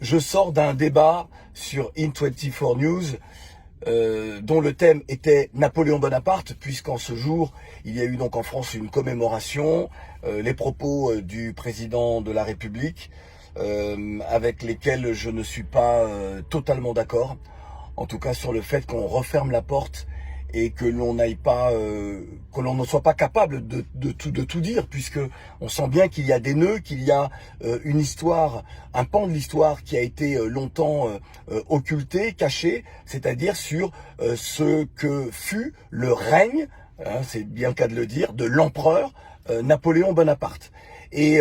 Je sors d'un débat sur In24 News dont le thème était Napoléon Bonaparte, puisqu'en ce jour, il y a eu donc en France une commémoration, les propos du président de la République, avec lesquels je ne suis pas totalement d'accord, en tout cas sur le fait qu'on referme la porte et que l'on n'aille pas, que l'on ne soit pas capable de tout dire, puisque on sent bien qu'il y a des nœuds, qu'il y a une histoire, un pan de l'histoire qui a été longtemps occulté, caché, c'est-à-dire sur ce que fut le règne, hein, c'est bien le cas de le dire, de l'empereur Napoléon Bonaparte. Et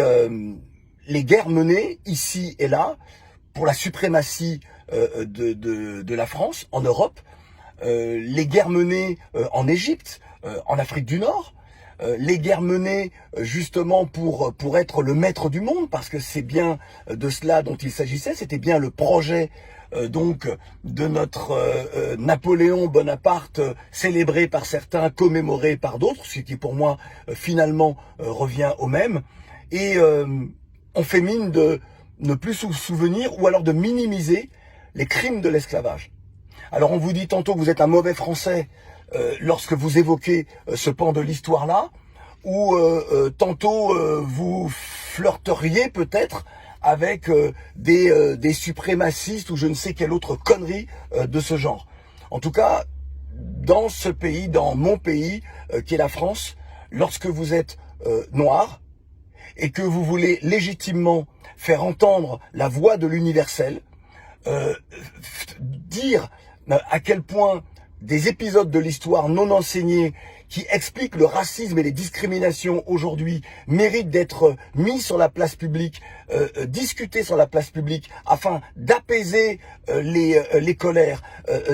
les guerres menées ici et là pour la suprématie de la France en Europe, les guerres menées en Égypte, en Afrique du Nord, les guerres menées justement pour être le maître du monde, parce que c'est bien de cela dont il s'agissait, c'était bien le projet donc de notre Napoléon Bonaparte, célébré par certains, commémoré par d'autres, ce qui pour moi finalement revient au même, et on fait mine de ne plus se souvenir ou alors de minimiser les crimes de l'esclavage. Alors on vous dit tantôt que vous êtes un mauvais Français lorsque vous évoquez ce pan de l'histoire-là, ou tantôt vous flirteriez peut-être avec des suprémacistes ou je ne sais quelle autre connerie de ce genre. En tout cas, dans ce pays, dans mon pays, qui est la France, lorsque vous êtes noir et que vous voulez légitimement faire entendre la voix de l'universel, dire à quel point des épisodes de l'histoire non enseignés qui expliquent le racisme et les discriminations aujourd'hui méritent d'être mis sur la place publique, discutés sur la place publique, afin d'apaiser les colères,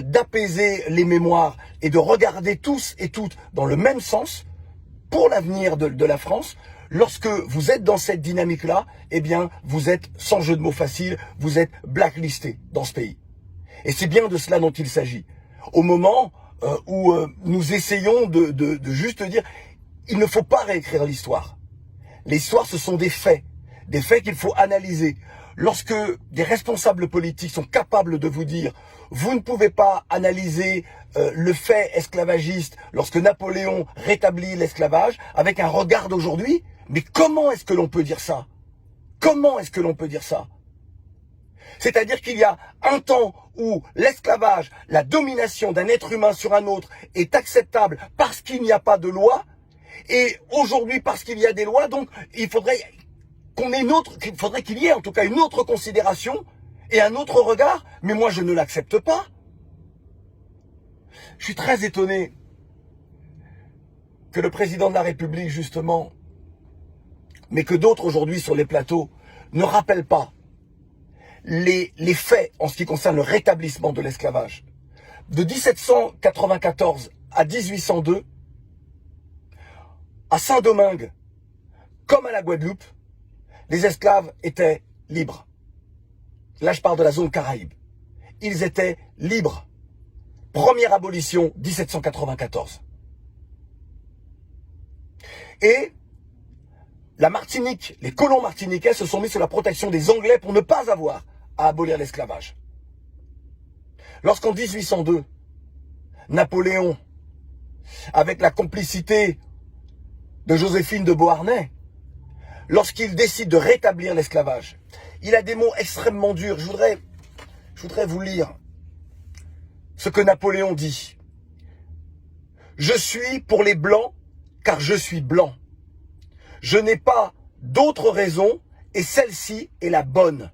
d'apaiser les mémoires et de regarder tous et toutes dans le même sens pour l'avenir de la France. Lorsque vous êtes dans cette dynamique-là, eh bien, vous êtes, sans jeu de mots facile, vous êtes blacklisté dans ce pays. Et c'est bien de cela dont il s'agit. Au moment où nous essayons de juste dire, il ne faut pas réécrire l'histoire. L'histoire, ce sont des faits qu'il faut analyser. Lorsque des responsables politiques sont capables de vous dire, vous ne pouvez pas analyser le fait esclavagiste lorsque Napoléon rétablit l'esclavage avec un regard d'aujourd'hui, mais comment est-ce que l'on peut dire ça? Comment est-ce que l'on peut dire ça? C'est-à-dire qu'il y a un temps où l'esclavage, la domination d'un être humain sur un autre est acceptable parce qu'il n'y a pas de loi, et aujourd'hui parce qu'il y a des lois, donc il faudrait qu'il y ait en tout cas une autre considération et un autre regard, mais moi je ne l'accepte pas. Je suis très étonné que le président de la République justement, mais que d'autres aujourd'hui sur les plateaux, ne rappellent pas les faits en ce qui concerne le rétablissement de l'esclavage. De 1794 à 1802, à Saint-Domingue, comme à la Guadeloupe, les esclaves étaient libres. Là, je parle de la zone Caraïbe. Ils étaient libres. Première abolition, 1794. Et la Martinique, les colons martiniquais se sont mis sous la protection des Anglais pour ne pas avoir à abolir l'esclavage. Lorsqu'en 1802, Napoléon, avec la complicité de Joséphine de Beauharnais, lorsqu'il décide de rétablir l'esclavage, il a des mots extrêmement durs. Je voudrais vous lire ce que Napoléon dit. Je suis pour les Blancs car je suis blanc. Je n'ai pas d'autre raison et celle-ci est la bonne.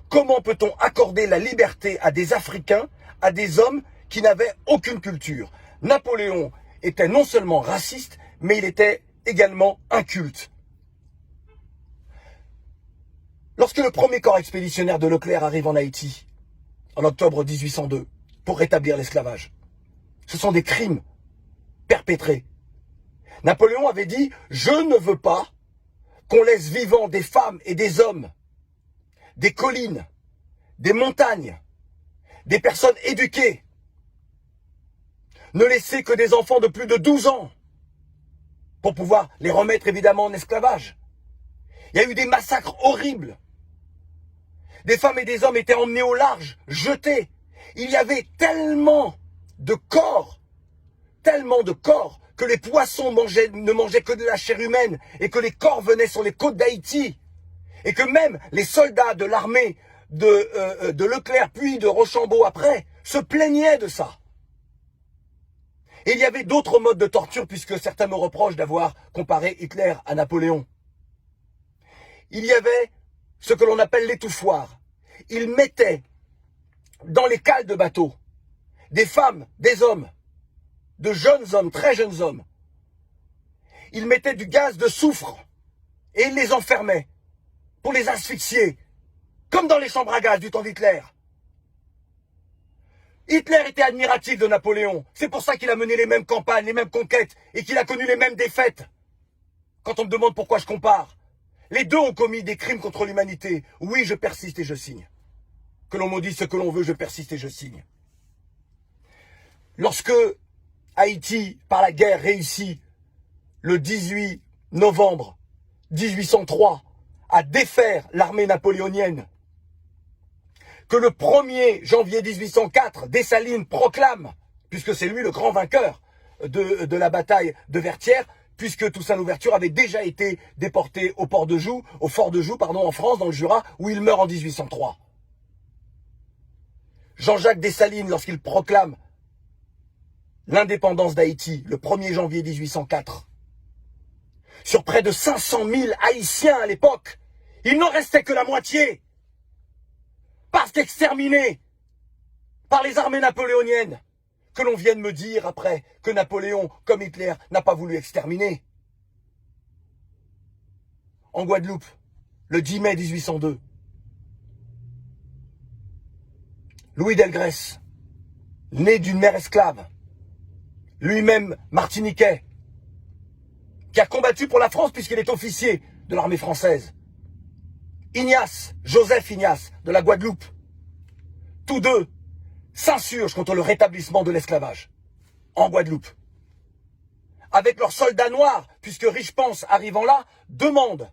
Comment peut-on accorder la liberté à des Africains, à des hommes qui n'avaient aucune culture? Napoléon était non seulement raciste, mais il était également inculte. Lorsque le premier corps expéditionnaire de Leclerc arrive en Haïti, en octobre 1802, pour rétablir l'esclavage, ce sont des crimes perpétrés. Napoléon avait dit « Je ne veux pas qu'on laisse vivants des femmes et des hommes, des collines, des montagnes, des personnes éduquées. Ne laisser que des enfants de plus de 12 ans pour pouvoir les remettre évidemment en esclavage. » Il y a eu des massacres horribles. Des femmes et des hommes étaient emmenés au large, jetés. Il y avait tellement de corps, que les poissons ne mangeaient que de la chair humaine et que les corps venaient sur les côtes d'Haïti. Et que même les soldats de l'armée de Leclerc puis de Rochambeau après se plaignaient de ça. Et il y avait d'autres modes de torture puisque certains me reprochent d'avoir comparé Hitler à Napoléon. Il y avait ce que l'on appelle l'étouffoir. Ils mettaient dans les cales de bateaux des femmes, des hommes, de jeunes hommes, très jeunes hommes. Ils mettaient du gaz de soufre et ils les enfermaient pour les asphyxier, comme dans les chambres à gaz du temps d'Hitler. Hitler était admiratif de Napoléon. C'est pour ça qu'il a mené les mêmes campagnes, les mêmes conquêtes et qu'il a connu les mêmes défaites. Quand on me demande pourquoi je compare, les deux ont commis des crimes contre l'humanité. Oui, je persiste et je signe. Que l'on me dise ce que l'on veut, je persiste et je signe. Lorsque Haïti, par la guerre, réussit le 18 novembre 1803 à défaire l'armée napoléonienne, que le 1er janvier 1804, Dessalines proclame, puisque c'est lui le grand vainqueur de la bataille de Vertières, puisque Toussaint Louverture avait déjà été déporté au fort de Joux, en France, dans le Jura, où il meurt en 1803. Jean-Jacques Dessalines, lorsqu'il proclame l'indépendance d'Haïti, le 1er janvier 1804, sur près de 500 000 Haïtiens à l'époque, il n'en restait que la moitié, parce qu'exterminés par les armées napoléoniennes, que l'on vienne me dire après que Napoléon, comme Hitler, n'a pas voulu exterminer. En Guadeloupe, le 10 mai 1802, Louis Delgrès, né d'une mère esclave, lui-même martiniquais, qui a combattu pour la France puisqu'il est officier de l'armée française. Ignace, Joseph Ignace, de la Guadeloupe, tous deux s'insurgent contre le rétablissement de l'esclavage en Guadeloupe. Avec leurs soldats noirs, puisque Richepense, arrivant là, demande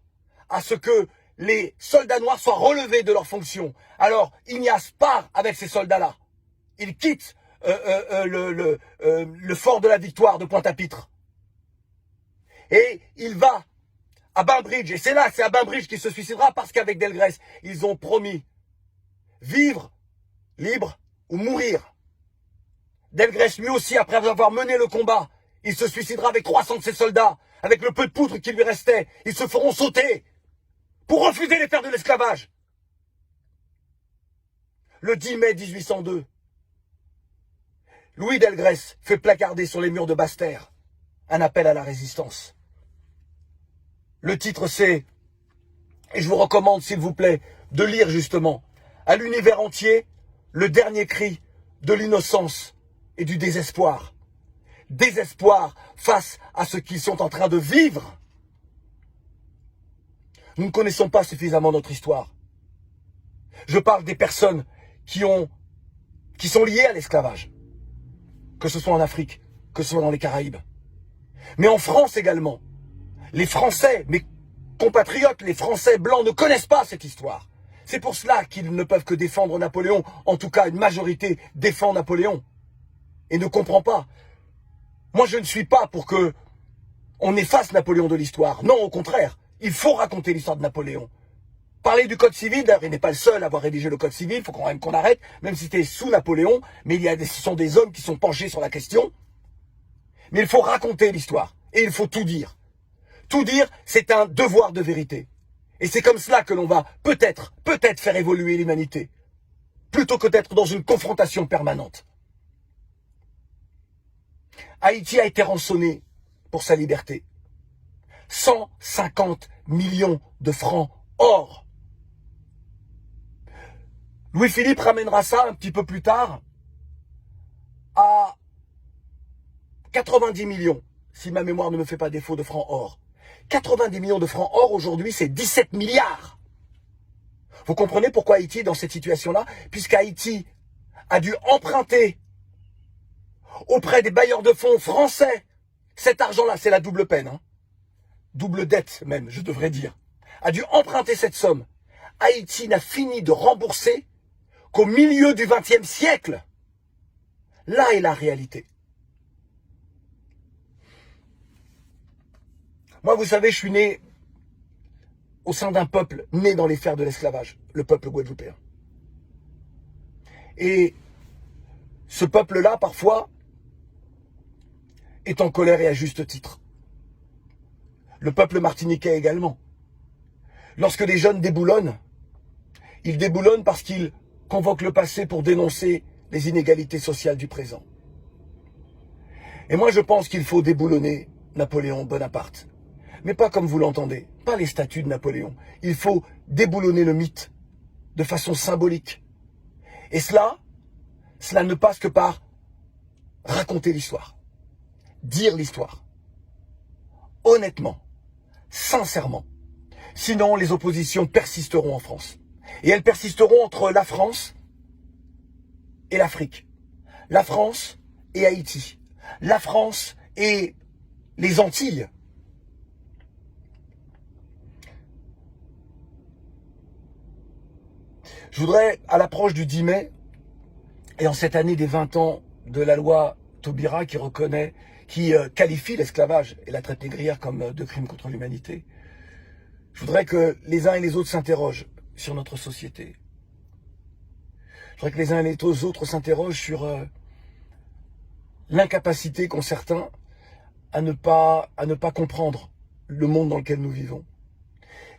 à ce que les soldats noirs soient relevés de leurs fonctions. Alors Ignace part avec ces soldats-là. Il quitte le fort de la Victoire de Pointe-à-Pitre. Et il va à Bainbridge. Et c'est à Bainbridge qu'il se suicidera parce qu'avec Delgrès, ils ont promis vivre libre ou mourir. Delgrès, lui aussi, après avoir mené le combat, il se suicidera avec 300 de ses soldats, avec le peu de poudre qui lui restait. Ils se feront sauter pour refuser les terres de l'esclavage. Le 10 mai 1802, Louis Delgrès fait placarder sur les murs de Basse-Terre un appel à la résistance. Le titre c'est, et je vous recommande s'il vous plaît de lire justement à l'univers entier, le dernier cri de l'innocence et du désespoir. Désespoir face à ce qu'ils sont en train de vivre. Nous ne connaissons pas suffisamment notre histoire. Je parle des personnes qui sont liées à l'esclavage. Que ce soit en Afrique, que ce soit dans les Caraïbes. Mais en France également. Les Français, mes compatriotes, les Français blancs ne connaissent pas cette histoire. C'est pour cela qu'ils ne peuvent que défendre Napoléon. En tout cas, une majorité défend Napoléon. Et ne comprend pas. Moi, je ne suis pas pour que on efface Napoléon de l'histoire. Non, au contraire. Il faut raconter l'histoire de Napoléon. Parler du Code civil, d'ailleurs, il n'est pas le seul à avoir rédigé le Code civil. Il faut quand même qu'on arrête, même si c'était sous Napoléon. Mais ce sont des hommes qui sont penchés sur la question. Mais il faut raconter l'histoire. Et il faut tout dire. Tout dire, c'est un devoir de vérité. Et c'est comme cela que l'on va peut-être faire évoluer l'humanité. Plutôt que d'être dans une confrontation permanente. Haïti a été rançonné pour sa liberté. 150 millions de francs or. Louis-Philippe ramènera ça un petit peu plus tard à 90 millions, si ma mémoire ne me fait pas défaut, de francs or. 90 millions de francs or aujourd'hui, c'est 17 milliards. Vous comprenez pourquoi Haïti est dans cette situation-là? Puisqu'Haïti a dû emprunter auprès des bailleurs de fonds français. Cet argent-là, c'est la double peine. Double dette même, je devrais dire. A dû emprunter cette somme Haïti n'a fini de rembourser qu'au milieu du XXe siècle. Là est la réalité. Moi, vous savez, je suis né au sein d'un peuple né dans les fers de l'esclavage, le peuple guadeloupéen. Et ce peuple-là, parfois, est en colère et à juste titre. Le peuple martiniquais également. Lorsque des jeunes déboulonnent, ils déboulonnent parce qu'ils convoquent le passé pour dénoncer les inégalités sociales du présent. Et moi, je pense qu'il faut déboulonner Napoléon Bonaparte. Mais pas comme vous l'entendez, pas les statues de Napoléon. Il faut déboulonner le mythe de façon symbolique. Et cela ne passe que par raconter l'histoire, dire l'histoire, honnêtement, sincèrement. Sinon, les oppositions persisteront en France. Et elles persisteront entre la France et l'Afrique, la France et Haïti, la France et les Antilles. Je voudrais, à l'approche du 10 mai, et en cette année des 20 ans de la loi Taubira qui qualifie l'esclavage et la traite négrière comme deux crimes contre l'humanité, je voudrais que les uns et les autres s'interrogent sur notre société. Je voudrais que les uns et les autres s'interrogent sur l'incapacité qu'ont certains à ne pas comprendre le monde dans lequel nous vivons.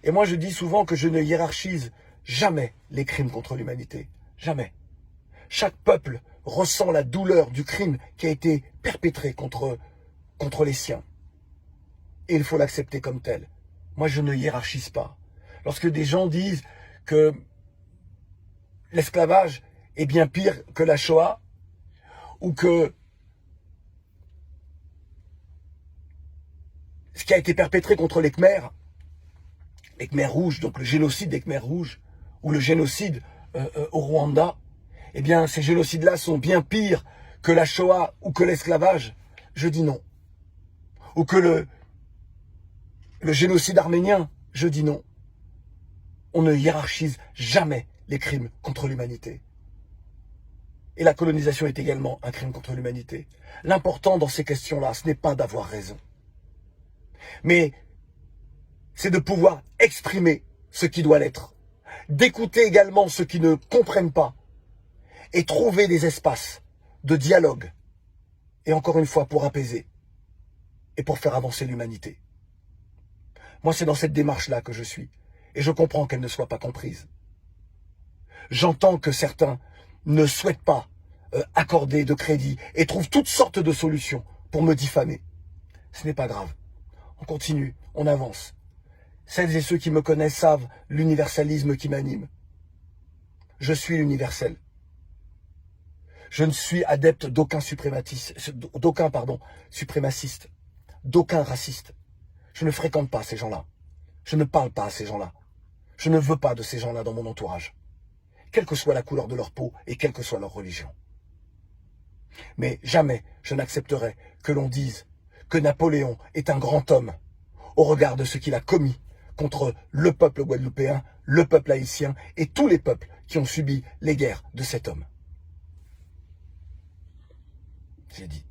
Et moi, je dis souvent que je ne hiérarchise jamais les crimes contre l'humanité. Jamais. Chaque peuple ressent la douleur du crime qui a été perpétré contre les siens. Et il faut l'accepter comme tel. Moi, je ne hiérarchise pas. Lorsque des gens disent que l'esclavage est bien pire que la Shoah, ou que ce qui a été perpétré contre les Khmers rouges, donc le génocide des Khmers rouges, ou le génocide au Rwanda, eh bien, ces génocides-là sont bien pires que la Shoah ou que l'esclavage. Je dis non. Ou que le génocide arménien, je dis non. On ne hiérarchise jamais les crimes contre l'humanité. Et la colonisation est également un crime contre l'humanité. L'important dans ces questions-là, ce n'est pas d'avoir raison. Mais c'est de pouvoir exprimer ce qui doit l'être. D'écouter également ceux qui ne comprennent pas. Et trouver des espaces de dialogue. Et encore une fois, pour apaiser. Et pour faire avancer l'humanité. Moi, c'est dans cette démarche-là que je suis. Et je comprends qu'elle ne soit pas comprise. J'entends que certains ne souhaitent pas accorder de crédit et trouvent toutes sortes de solutions pour me diffamer. Ce n'est pas grave. On continue, on avance. Celles et ceux qui me connaissent savent l'universalisme qui m'anime. Je suis l'universel. Je ne suis adepte d'aucun suprémaciste, d'aucun raciste. Je ne fréquente pas ces gens-là. Je ne parle pas à ces gens-là. Je ne veux pas de ces gens-là dans mon entourage. Quelle que soit la couleur de leur peau et quelle que soit leur religion. Mais jamais je n'accepterai que l'on dise que Napoléon est un grand homme au regard de ce qu'il a commis contre le peuple guadeloupéen, le peuple haïtien et tous les peuples qui ont subi les guerres de cet homme. J'ai dit.